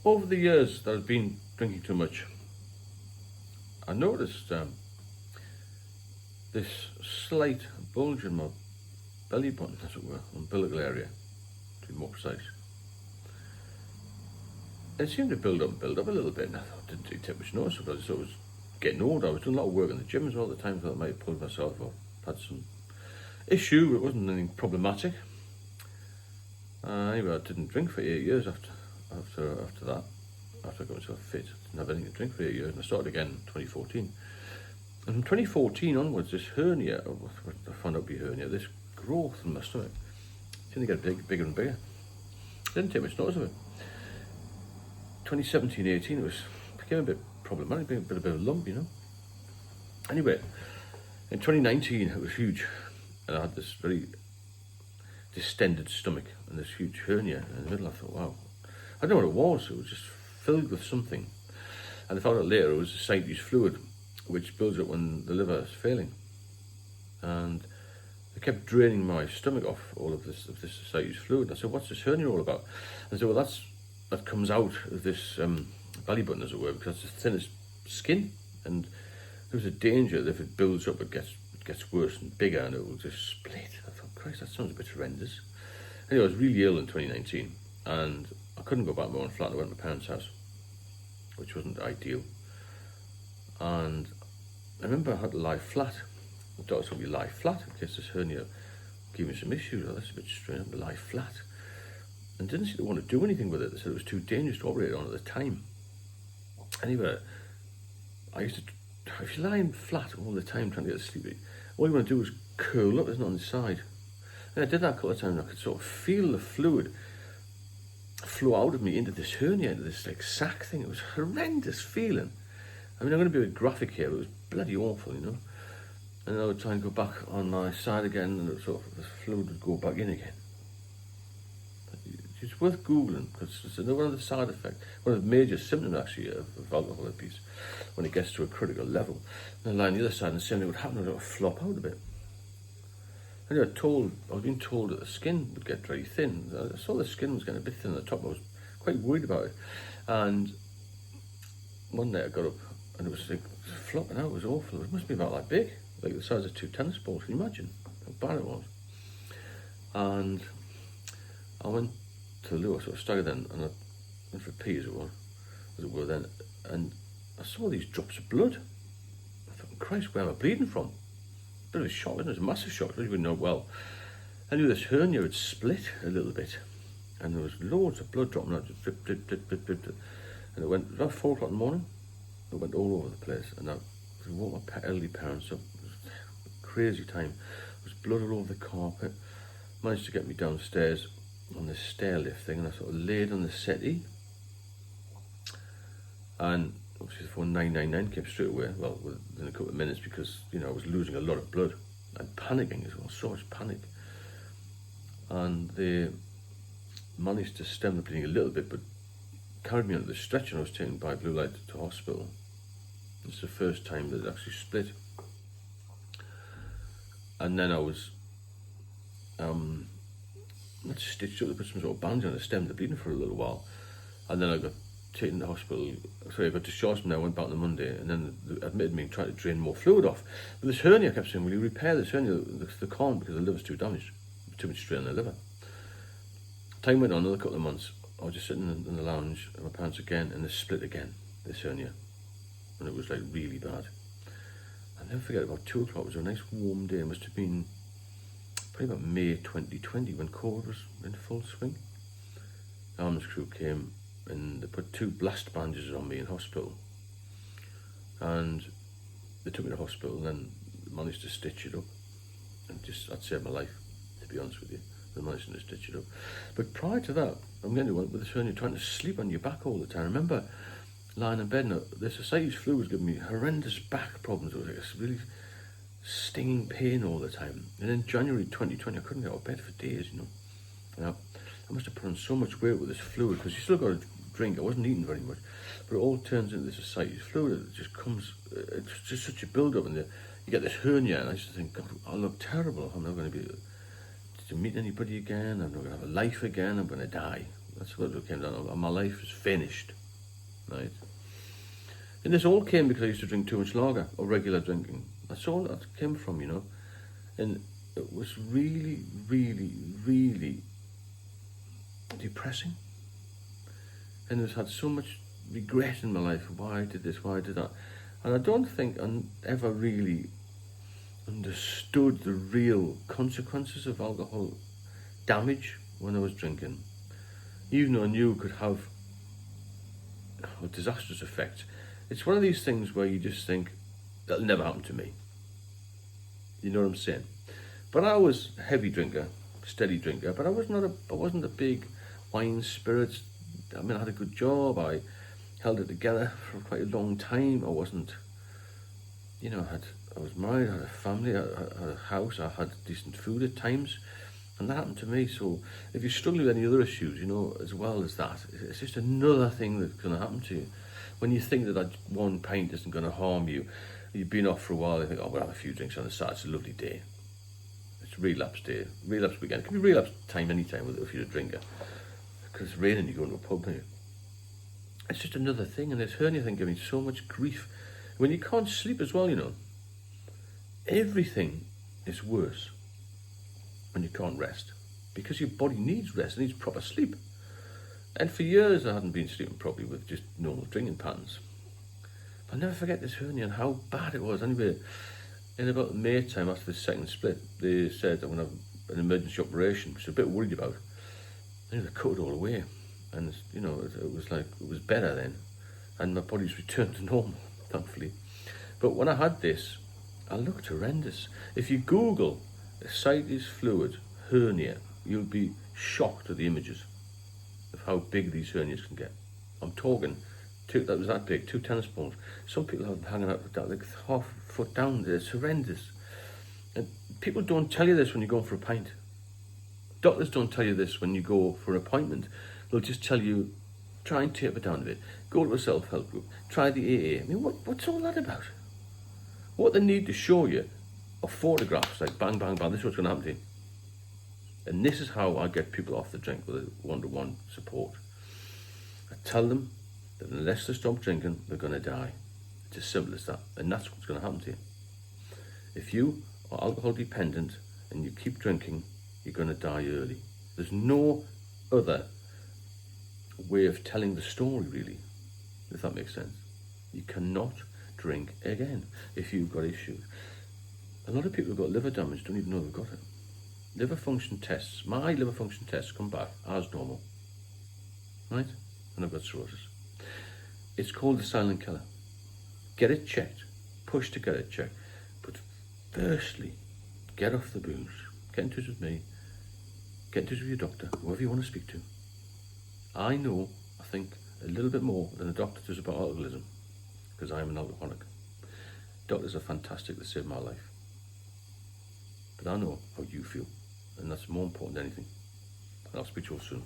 Over the years that I've been drinking too much, I noticed this slight bulge in my belly button, as it were, umbilical area, to be more precise. It seemed to build up a little bit, and I thought, didn't really take much notice of it. I just thought it was getting older. I was doing a lot of work in the gym as well at the time, so I might have pulled myself or had some issue. It wasn't anything problematic. Anyway, I didn't drink for 8 years after that. After I got myself fit, I didn't have anything to drink for 8 years, and I started again in 2014. And from 2014 onwards, this hernia, I found out to be hernia, this growth in my stomach, seemed to get bigger and bigger. I didn't take much notice of it. 2017-18, it became a bit problematic, a bit of a lump, you know. Anyway, in 2019, it was huge, and I had this very distended stomach and this huge hernia in the middle. I thought, wow, I don't know what it was. It was just filled with something, and I found out later it was ascites fluid, which builds up when the liver is failing, and they kept draining my stomach off all of this ascites fluid. And I said, what's this hernia all about? And I said, well, that comes out of this belly button, as it were, because it's the thinnest skin, and there's a danger that if it builds up, it gets worse and bigger, and it will just split. I thought, Christ, that sounds a bit horrendous. Anyway, I was really ill in 2019, and I couldn't go back to my own flat. I went to my parents' house, which wasn't ideal. And I remember I had to lie flat. The doctor told me lie flat in case this hernia gave me some issues. Oh, that's a bit strange. I had to lie flat. And didn't seem to want to do anything with it. They said it was too dangerous to operate on at the time. Anyway, if you're lying flat all the time trying to get to sleep, all you want to do is curl up, isn't it, on the side? And I did that a couple of times, and I could sort of feel the fluid flow out of me into this hernia, into this like sac thing. It was a horrendous feeling. I mean, I'm going to be a bit graphic here, but it was bloody awful, you know. And I would try and go back on my side again, and the fluid would go back in again. It's worth Googling, because it's one of the side effects, one of the major symptoms actually of alcohol abuse, when it gets to a critical level. And I lie on the other side and the same thing would happen, it would flop out a bit. And I was being told that the skin would get very thin. I saw the skin was getting a bit thin at the top. I was quite worried about it. And one day I got up and it was like flopping out. It was awful. It must be about that big, like the size of 2 tennis balls. Can you imagine how bad it was? And I went to the loo. I sort of staggered then, and I went for a pee, as it were then, and I saw these drops of blood. I thought, Christ, where am I bleeding from? Bit of a shock, wasn't it? It was a massive shock. I didn't even know well. I knew this hernia had split a little bit, and there was loads of blood dropping out, just drip, drip, drip, drip, drip, drip. And it went about 4 o'clock in the morning. It went all over the place, and I woke my elderly parents up. It was a crazy time. There was blood all over the carpet. Managed to get me downstairs on this stair lift thing, and I sort of laid on the settee, and obviously the phone 999 came straight away, well, within a couple of minutes, because, you know, I was losing a lot of blood and panicking as well, so much panic. And they managed to stem the bleeding a little bit, but carried me onto the stretcher, and I was taken by blue light to hospital. It's the first time that it actually split. And then I was not stitched up, they put some sort of bandage on to stem the bleeding for a little while, and then I got taken to the hospital. Sorry, I got discharged from there. I went back on the Monday, and then they admitted me and tried to drain more fluid off. But this hernia, I kept saying, will you repair this hernia? They can't, because the liver's too damaged, too much strain on the liver. Time went on, another couple of months. I was just sitting in the lounge with my parents again, and they split again, this hernia, and it was like really bad. I'll never forget, about 2 o'clock, it was a nice warm day. It must have been probably about May 2020, when COVID was in full swing. The ambulance crew came, and they put 2 blast bandages on me in hospital, and they took me to hospital, and then managed to stitch it up, and that saved my life, to be honest with you. They managed to stitch it up. But prior to that, I'm getting to one with this hernia, trying to sleep on your back all the time. I remember lying in bed, and this ascites fluid was giving me horrendous back problems. It was like this really stinging pain all the time. And in January 2020, I couldn't get out of bed for days, you know. And I must have put on so much weight with this fluid, because you still got to drink. I wasn't eating very much, but it all turns into this ascites fluid. It just comes, it's just such a build-up, and you get this hernia, and I used to think, God, I look terrible. I'm not going to be to meet anybody again. I'm not going to have a life again. I'm going to die. That's what it came down to. My life is finished, right? And this all came because I used to drink too much lager, or regular drinking. That's all that came from, you know. And it was really, really, really depressing. And I've had so much regret in my life. Why I did this, why I did that. And I don't think I ever really understood the real consequences of alcohol damage when I was drinking. Even though I knew it could have a disastrous effect. It's one of these things where you just think, that'll never happen to me. You know what I'm saying? But I was a heavy drinker, steady drinker, but I wasn't a big wine, spirits. I mean, I had a good job. I held it together for quite a long time. I wasn't, you know, I was married, I had a family, I had a house, I had decent food at times, and that happened to me. So if you're struggling with any other issues, you know, as well as that, it's just another thing that's going to happen to you. When you think that one pint isn't going to harm you, you've been off for a while, you think, oh, we'll have a few drinks on the side, it's a lovely day. It's relapse day, relapse weekend. It can be relapse time anytime if you're a drinker. Because it's raining, you go into a pub here. It's just another thing, and this hernia thing gave me so much grief. When you can't sleep as well, you know, everything is worse when you can't rest. Because your body needs rest, it needs proper sleep. And for years I hadn't been sleeping properly with just normal drinking patterns. I'll never forget this hernia and how bad it was. Anyway, in about May time after the second split, they said I'm going to have an emergency operation, which I was a bit worried about. They cut it all away. And, you know, it was like, it was better then. And my body's returned to normal, thankfully. But when I had this, I looked horrendous. If you Google ascites fluid hernia, you'll be shocked at the images of how big these hernias can get. I'm talking, that was that big, 2 tennis balls. Some people have them hanging out like half a foot down there. It's horrendous. And people don't tell you this when you're going for a pint. Doctors don't tell you this when you go for an appointment. They'll just tell you, try and taper down a bit. Go to a self-help group. Try the AA. I mean, what's all that about? What they need to show you are photographs, like bang, bang, bang, this is what's going to happen to you. And this is how I get people off the drink with a one-to-one support. I tell them that unless they stop drinking, they're going to die. It's as simple as that. And that's what's going to happen to you. If you are alcohol dependent and you keep drinking, you're going to die early. There's no other way of telling the story, really, if that makes sense. You cannot drink again if you've got issues. A lot of people who've got liver damage don't even know they've got it. Liver function tests, my liver function tests come back as normal, right? And I've got cirrhosis. It's called the silent killer. Get it checked, push to get it checked. But firstly, get off the booze. Get in touch with me. Get in touch with your doctor, whoever you want to speak to. I know, I think, a little bit more than a doctor does about alcoholism, because I am an alcoholic. Doctors are fantastic, they saved my life. But I know how you feel, and that's more important than anything. And I'll speak to you all soon.